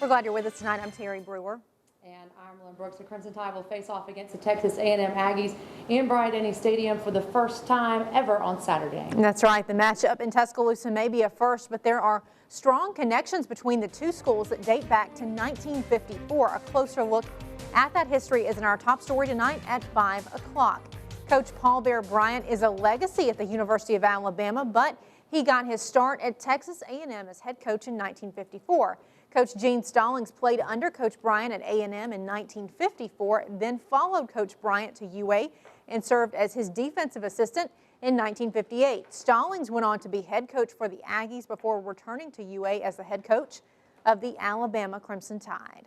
We're glad you're with us tonight. I'm Terry Brewer. And I'm Lynn Brooks. The Crimson Tide will face off against the Texas A&M Aggies in Bryant-Denny Stadium for the first time ever on Saturday. That's right. The matchup in Tuscaloosa may be a first, but there are strong connections between the two schools that date back to 1954. A closer look at that history is in our top story tonight at 5 o'clock. Coach Paul Bear Bryant is a legacy at the University of Alabama, but he got his start at Texas A&M as head coach in 1954. Coach Gene Stallings played under Coach Bryant at A&M in 1954, then followed Coach Bryant to UA and served as his defensive assistant in 1958. Stallings went on to be head coach for the Aggies before returning to UA as the head coach of the Alabama Crimson Tide.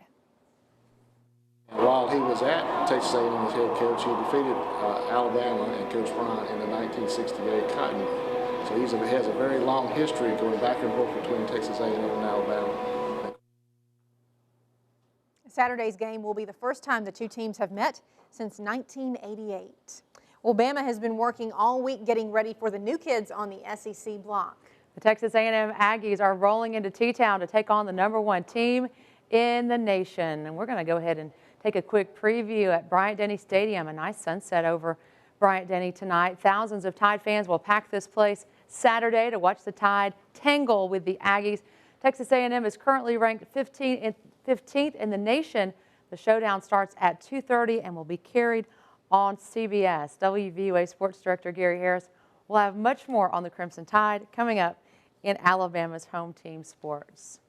While he was at Texas A&M as head coach, he defeated Alabama and Coach Bryant in the 1968 Cotton Bowl. So he has a very long history going back and forth between Texas A&M and Alabama. Saturday's game will be the first time the two teams have met since 1988. Well, Bama has been working all week getting ready for the new kids on the SEC block. The Texas A&M Aggies are rolling into T-Town to take on the #1 team in the nation. And we're going to go ahead and take a quick preview at Bryant-Denny Stadium. A nice sunset over Bryant-Denny tonight. Thousands of Tide fans will pack this place Saturday to watch the Tide tangle with the Aggies. Texas A&M is currently ranked 15th in the nation. The showdown starts at 2:30 and will be carried on CBS. WVUA Sports Director Gary Harris will have much more on the Crimson Tide coming up in Alabama's home team sports.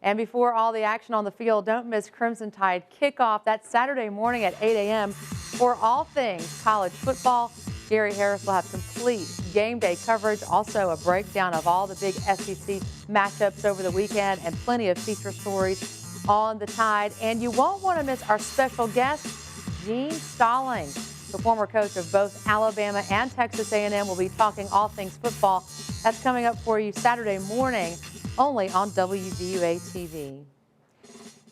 And before all the action on the field, don't miss Crimson Tide kickoff. That's Saturday morning at 8 a.m. for all things college football. Gary Harris will have complete game day coverage, also a breakdown of all the big SEC matchups over the weekend and plenty of feature stories on the Tide. And you won't want to miss our special guest, Gene Stallings. The former coach of both Alabama and Texas A&M will be talking all things football. That's coming up for you Saturday morning only on WVUA TV.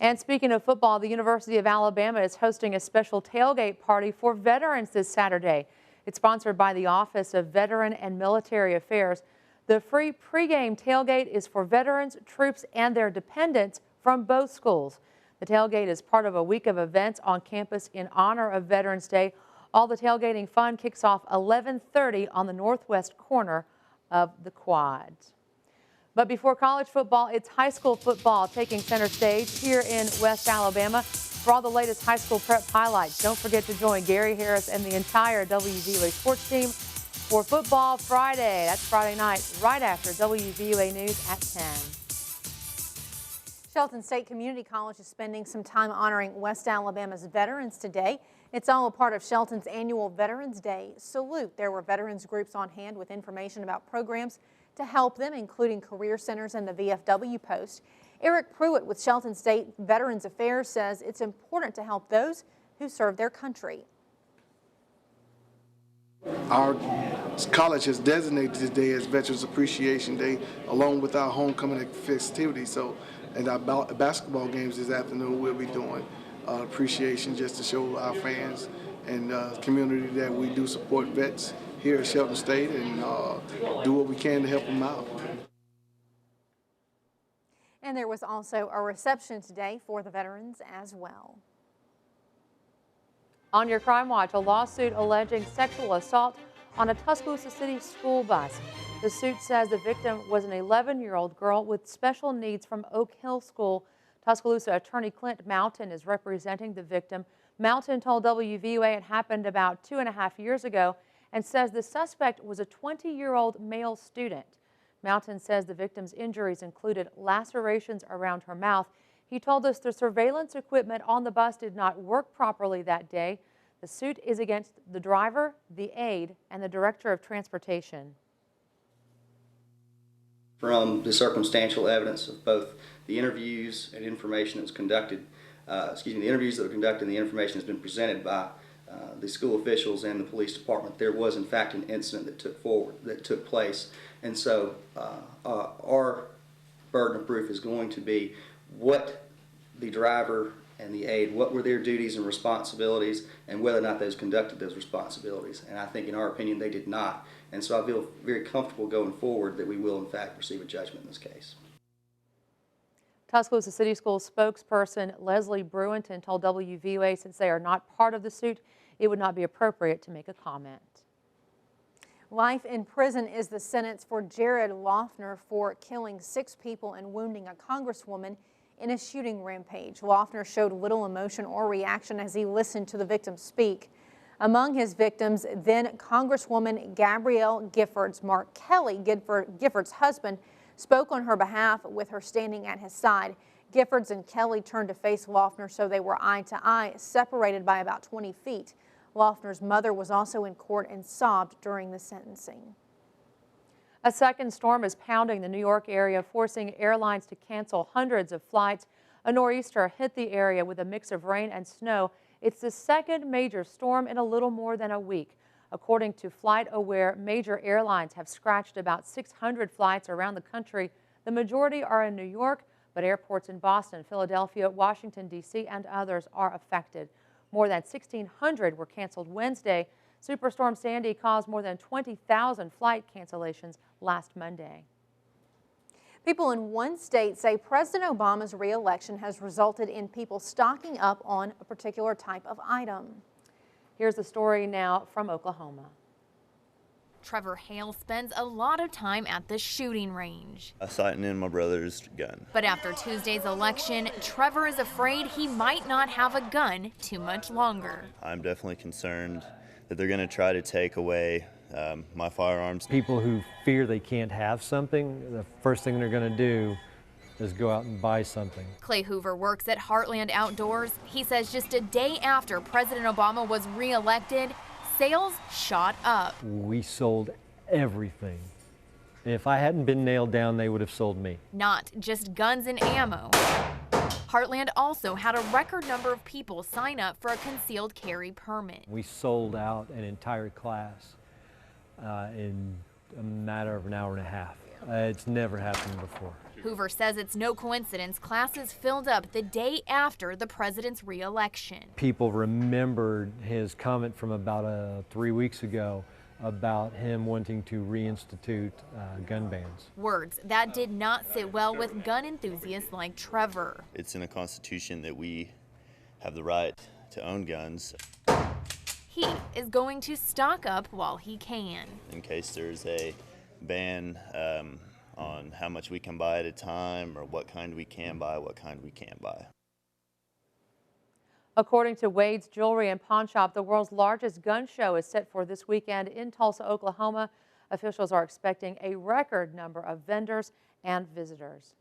And speaking of football, the University of Alabama is hosting a special tailgate party for veterans this Saturday. It's sponsored by the Office of Veteran and Military Affairs. The free pregame tailgate is for veterans, troops, and their dependents from both schools. The tailgate is part of a week of events on campus in honor of Veterans Day. All the tailgating fun kicks off 11:30 on the northwest corner of the quad. But before college football, it's high school football taking center stage here in West Alabama. For all the latest high school prep highlights, don't forget to join Gary Harris and the entire WVUA sports team for Football Friday. That's Friday night, right after WVUA News at 10. Shelton State Community College is spending some time honoring West Alabama's veterans today. It's all a part of Shelton's annual Veterans Day Salute. There were veterans groups on hand with information about programs to help them, including career centers and the VFW post. Eric Pruitt with Shelton State Veterans Affairs says it's important to help those who serve their country. Our college has designated this day as Veterans Appreciation Day, along with our homecoming festivities. So, and our basketball games this afternoon, we'll be doing appreciation just to show our fans and community that we do support vets here at Shelton State and do what we can to help them out. And there was also a reception today for the veterans as well. On your Crime Watch, a lawsuit alleging sexual assault on a Tuscaloosa City school bus. The suit says the victim was an 11-year-old girl with special needs from Oak Hill School. Tuscaloosa attorney Clint Mountain is representing the victim. Mountain told WVUA it happened about 2.5 years ago and says the suspect was a 20-year-old male student. Mountain says the victim's injuries included lacerations around her mouth. He told us the surveillance equipment on the bus did not work properly that day. The suit is against the driver, the aide, and the director of transportation. From the circumstantial evidence of both the interviews and information that was conducted, the interviews that were conducted and the information that's been presented by the school officials and the police department, there was in fact an incident that took place. And so our burden of proof is going to be what the driver and the aide, what were their duties and responsibilities, and whether or not those conducted those responsibilities. And I think in our opinion they did not. And so I feel very comfortable going forward that we will in fact receive a judgment in this case. Tuscaloosa City Schools spokesperson Leslie Bruinton told WVUA since they are not part of the suit, it would not be appropriate to make a comment. Life in prison is the sentence for Jared Loeffner for killing 6 people and wounding a congresswoman in a shooting rampage. Loeffner showed little emotion or reaction as he listened to the victims speak. Among his victims, then Congresswoman Gabrielle Giffords. Mark Kelly, Giffords' husband, spoke on her behalf with her standing at his side. Giffords and Kelly turned to face Loeffner so they were eye to eye, separated by about 20 feet. Loeffner's mother was also in court and sobbed during the sentencing. A second storm is pounding the New York area, forcing airlines to cancel hundreds of flights. A nor'easter hit the area with a mix of rain and snow. It's the second major storm in a little more than a week. According to FlightAware, major airlines have scratched about 600 flights around the country. The majority are in New York, but airports in Boston, Philadelphia, Washington, D.C., and others are affected. More than 1,600 were canceled Wednesday. Superstorm Sandy caused more than 20,000 flight cancellations last Monday. People in one state say President Obama's re-election has resulted in people stocking up on a particular type of item. Here's the story now from Oklahoma. Trevor Hale spends a lot of time at the shooting range. Sighting in my brother's gun. But after Tuesday's election, Trevor is afraid he might not have a gun too much longer. I'm definitely concerned that they're going to try to take away my firearms. People who fear they can't have something, the first thing they're going to do is go out and buy something. Clay Hoover works at Heartland Outdoors. He says just a day after President Obama was re-elected, sales shot up. We sold everything. If I hadn't been nailed down, they would have sold me. Not just guns and ammo. Heartland also had a record number of people sign up for a concealed carry permit. We sold out an entire class in a matter of an hour and a half. It's never happened before. Hoover says it's no coincidence classes filled up the day after the president's re-election. People remembered his comment from about 3 weeks ago about him wanting to reinstitute gun bans. Words that did not sit well with gun enthusiasts like Trevor. It's in the Constitution that we have the right to own guns. He is going to stock up while he can. In case there's a ban on how much we can buy at a time, or what kind we can buy, what kind we can't buy. According to Wade's Jewelry and Pawn Shop, the world's largest gun show is set for this weekend in Tulsa, Oklahoma. Officials are expecting a record number of vendors and visitors.